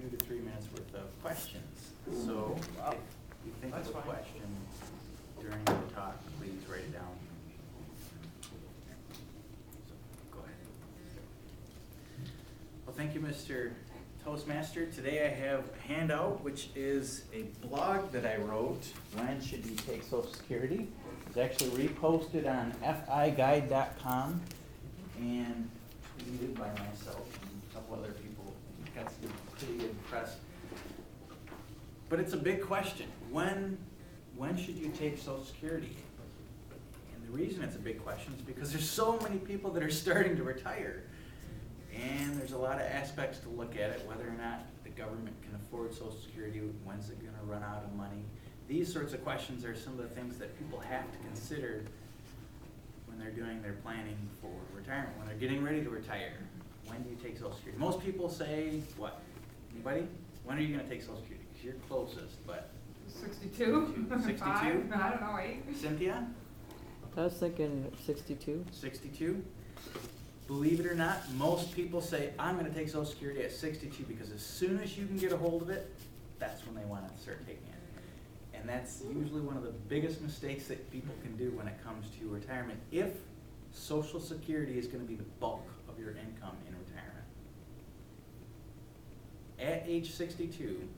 2 to 3 minutes worth of questions. So if you think of a question during the talk, please write it down. So, go ahead. Well, thank you, Mr. Toastmaster. Today I have a handout, which is a blog that I wrote, When Should You Take Social Security? It's actually reposted on figuide.com and tweeted by myself and a couple other people. Got some pretty good press. But it's a big question. When should you take Social Security? And the reason it's a big question is because there's so many people that are starting to retire. And there's a lot of aspects to look at it, whether or not the government can afford Social Security, when's it gonna run out of money. These sorts of questions are some of the things that people have to consider when they're doing their planning for retirement, when they're getting ready to retire. When do you take Social Security? Most people say, what? Anybody? When are you gonna take Social Security? Because you're closest, but. 62? 62? 5? I don't know, 8. Cynthia? I was thinking 62. 62? Believe it or not, most people say, I'm gonna take Social Security at 62 because as soon as you can get a hold of it, that's when they wanna start taking it. And that's usually one of the biggest mistakes that people can do when it comes to retirement, if Social Security is gonna be the bulk of your income in retirement. At age 62,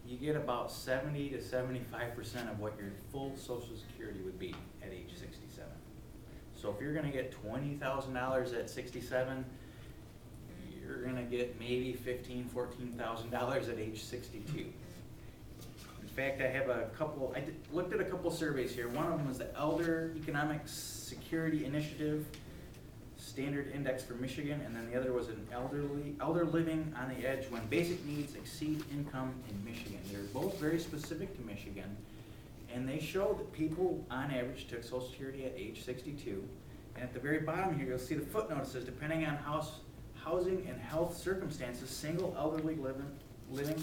you get about 70 to 75% of what your full Social Security would be at age 67. So if you're gonna get $20,000 at 67, you're gonna get maybe $15,000, $14,000 at age 62. In fact, I have looked at a couple surveys here. One of them was the Elder Economic Security Initiative Standard Index for Michigan, and then the other was an Elder Living on the Edge When Basic Needs Exceed Income in Michigan. They're both very specific to Michigan, and they show that people on average took Social Security at age 62. And at the very bottom here, you'll see the footnote. It says, depending on housing and health circumstances, single elderly living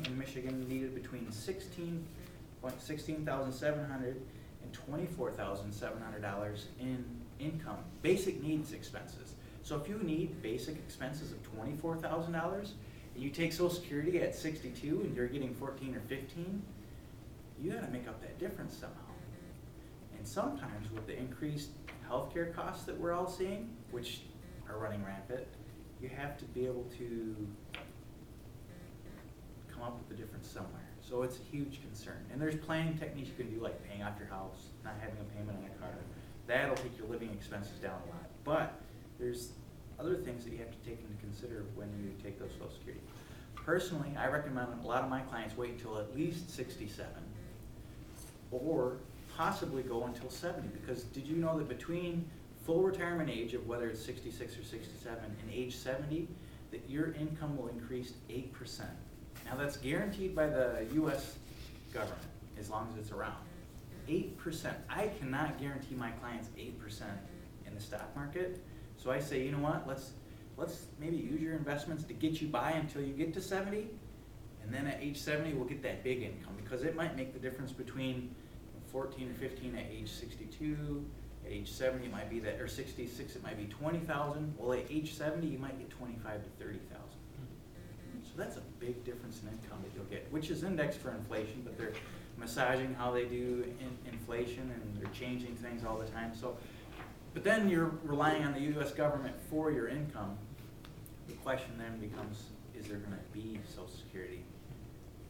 in Michigan needed between $16,700 and $24,700 in income, basic needs expenses. So if you need basic expenses of $24,000 and you take Social Security at 62 and you're getting 14 or 15, you gotta make up that difference somehow. And sometimes with the increased healthcare costs that we're all seeing, which are running rampant, you have to be able to come up with the difference somewhere. So it's a huge concern. And there's planning techniques you can do, like paying off your house, not having a payment on a car. That'll take your living expenses down a lot. But there's other things that you have to take into consider when you take those Social Security. Personally, I recommend a lot of my clients wait until at least 67 or possibly go until 70, because did you know that between full retirement age of whether it's 66 or 67 and age 70, that your income will increase 8%. Now that's guaranteed by the US government as long as it's around. 8%. I cannot guarantee my clients 8% in the stock market. So I say, you know what, let's maybe use your investments to get you by until you get to 70, and then at age 70 we'll get that big income, because it might make the difference between 14 or 15 at age 62, at age 70 it might be that, or 66 it might be 20,000. Well, at age 70 you might get 25 to 30,000. So that's a big difference in income that you'll get, which is indexed for inflation, but they're massaging how they do inflation, and they're changing things all the time. So, but then you're relying on the U.S. government for your income. The question then becomes, is there going to be Social Security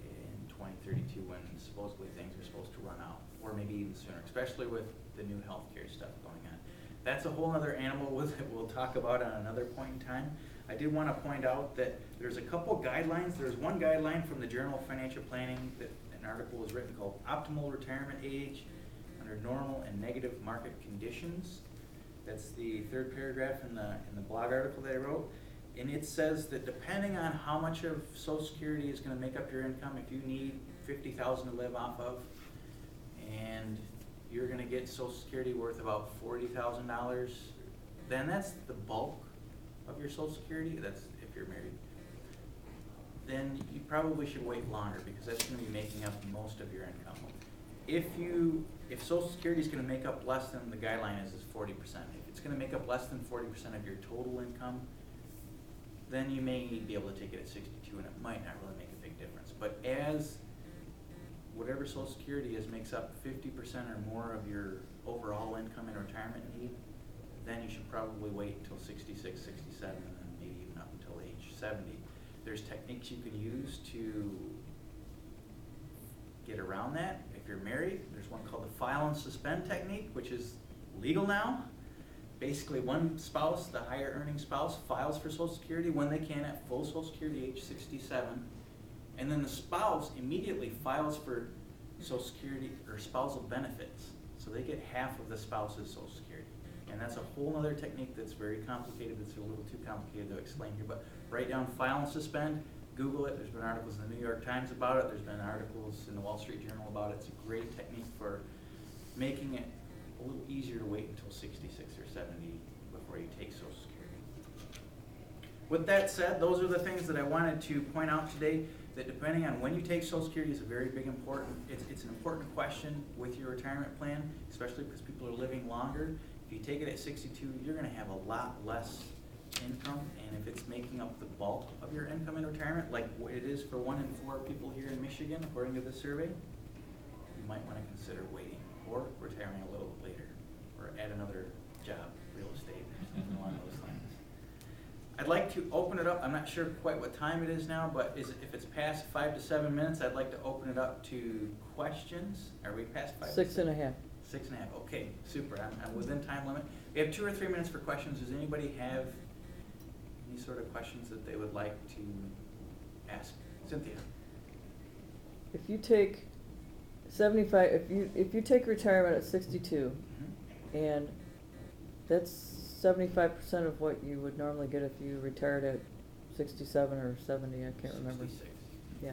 in 2032 when supposedly things are supposed to run out, or maybe even sooner, especially with the new healthcare stuff going on. That's a whole other animal that we'll talk about on another point in time. I did want to point out that there's a couple guidelines. There's one guideline from the Journal of Financial Planning that an article was written called Optimal Retirement Age Under Normal and Negative Market Conditions. That's the third paragraph in the blog article that I wrote. And it says that depending on how much of Social Security is going to make up your income, if you need $50,000 to live off of, and you're going to get Social Security worth about $40,000, then that's the bulk of your Social Security. That's if you're married. Then you probably should wait longer, because that's going to be making up most of your income. If Social Security is going to make up less than the guideline is 40%. If it's going to make up less than 40% of your total income, then you may be able to take it at 62 and it might not really make a big difference. But as whatever Social Security is makes up 50% or more of your overall income and retirement need, then you should probably wait until 66, 67, and then maybe even up until age 70. There's techniques you can use to get around that. If you're married, there's one called the file and suspend technique, which is legal now. Basically, one spouse, the higher earning spouse, files for Social Security when they can at full Social Security age 67, and then the spouse immediately files for Social Security or spousal benefits. So they get half of the spouse's Social Security. And that's a whole other technique that's very complicated. It's a little too complicated to explain here, but write down file and suspend, Google it. There's been articles in the New York Times about it. There's been articles in the Wall Street Journal about it. It's a great technique for making it a little easier to wait until 66 or 70 before you take Social Security. With that said, those are the things that I wanted to point out today, that depending on when you take Social Security is a very big important, it's an important question with your retirement plan, especially because people are living longer. If you take it at 62, you're gonna have a lot less income, and if it's making up the bulk of your income in retirement, like it is for 1 in 4 people here in Michigan, according to this survey, you might wanna consider waiting or retiring a little later, or add another job, real estate, or something along those lines. I'd like to open it up. I'm not sure quite what time it is now, but if it's past 5 to 7 minutes, I'd like to open it up to questions. Are we past 5? 6.5. 6.5. Okay, super. I'm within time limit. We have 2 or 3 minutes for questions. Does anybody have any sort of questions that they would like to ask? Cynthia. If you take 75, if you take retirement at 62, and that's 75% of what you would normally get if you retired at 67 or 70, I can't remember. 66. Yeah.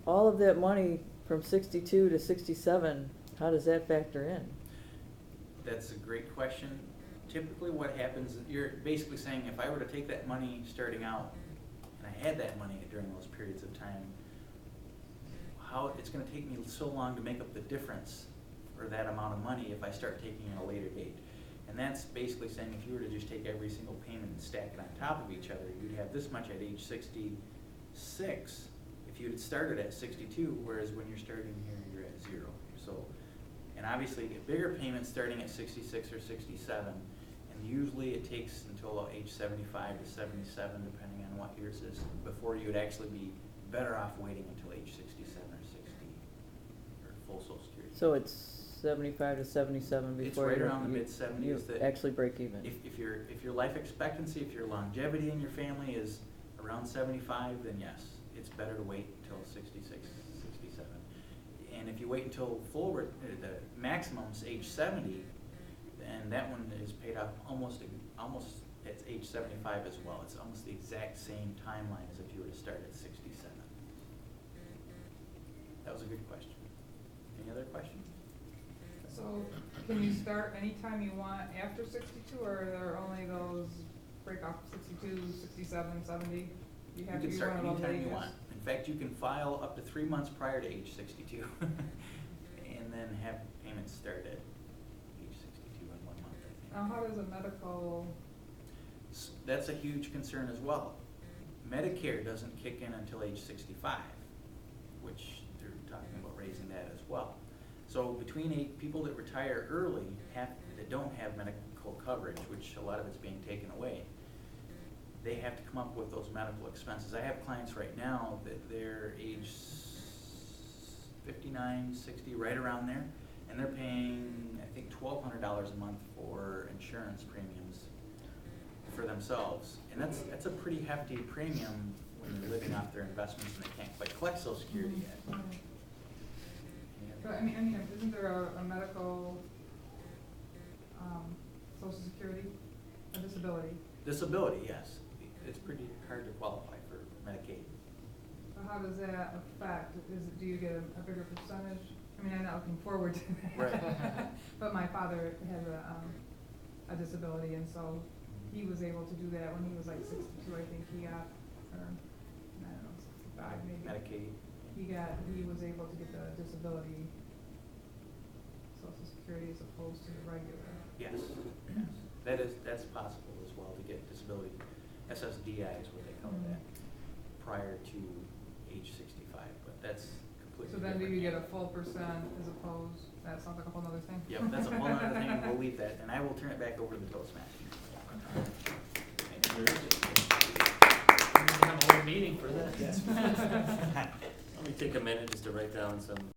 All of that money from 62 to 67, how does that factor in? That's a great question. Typically what happens, you're basically saying if I were to take that money starting out, and I had that money during those periods of time, how it's going to take me so long to make up the difference for that amount of money if I start taking it at a later date. And that's basically saying if you were to just take every single payment and stack it on top of each other, you'd have this much at age 66 if you had started at 62, whereas when you're starting here, you're at 0. So, and obviously you get bigger payments starting at 66 or 67, and usually it takes until age 75 to 77, depending on what yours is, before you would actually be better off waiting until age 67 or 60 or full Social Security. So it's 75 to 77 before It's right you- around the you- mid-70s you that actually break even. If your life expectancy, if your longevity in your family is around 75, then yes, it's better to wait until 66, 67. And if you wait until the maximum's age 70, then that one is paid off almost at age 75 as well. It's almost the exact same timeline as if you were to start at 67. That was a good question. Any other questions? So, can you start anytime you want after 62, or are there only those break off 62, 67, 70? You have You can to be start one of those anytime you ages? want. In fact, you can file up to 3 months prior to age 62, and then have payments start at age 62 in 1 month, I think. Now, how does a medical, That's a huge concern as well. Medicare doesn't kick in until age 65, which they're talking about raising that as well. So between people that retire early that don't have medical coverage, which a lot of it's being taken away, they have to come up with those medical expenses. I have clients right now that they're age 59, 60, right around there, and they're paying, I think, $1,200 a month for insurance premiums for themselves. And that's a pretty hefty premium when you're living off their investments and they can't quite collect Social Security yet. but I mean, isn't there a medical, Social Security, a disability? Disability, yes. It's pretty hard to qualify for Medicaid. So how does that affect, do you get a bigger percentage? I mean, I'm not looking forward to that. Right. But my father has a disability, and so he was able to do that when he was like 62, I think he got, or, I don't know, 65 maybe. Medicaid. He was able to get the disability Social Security as opposed to the regular. Yes. that's possible as well, to get disability, SSDI is what they call Mhm. that, prior to age 65, but that's completely So then do you get a different. full percent as opposed, that sounds like a whole nother thing? Yep, that's a whole other thing, and we'll leave that, and I will turn it back over to the Toastmaster. Thank you. We need to have a whole meeting for that. Let me take a minute just to write down some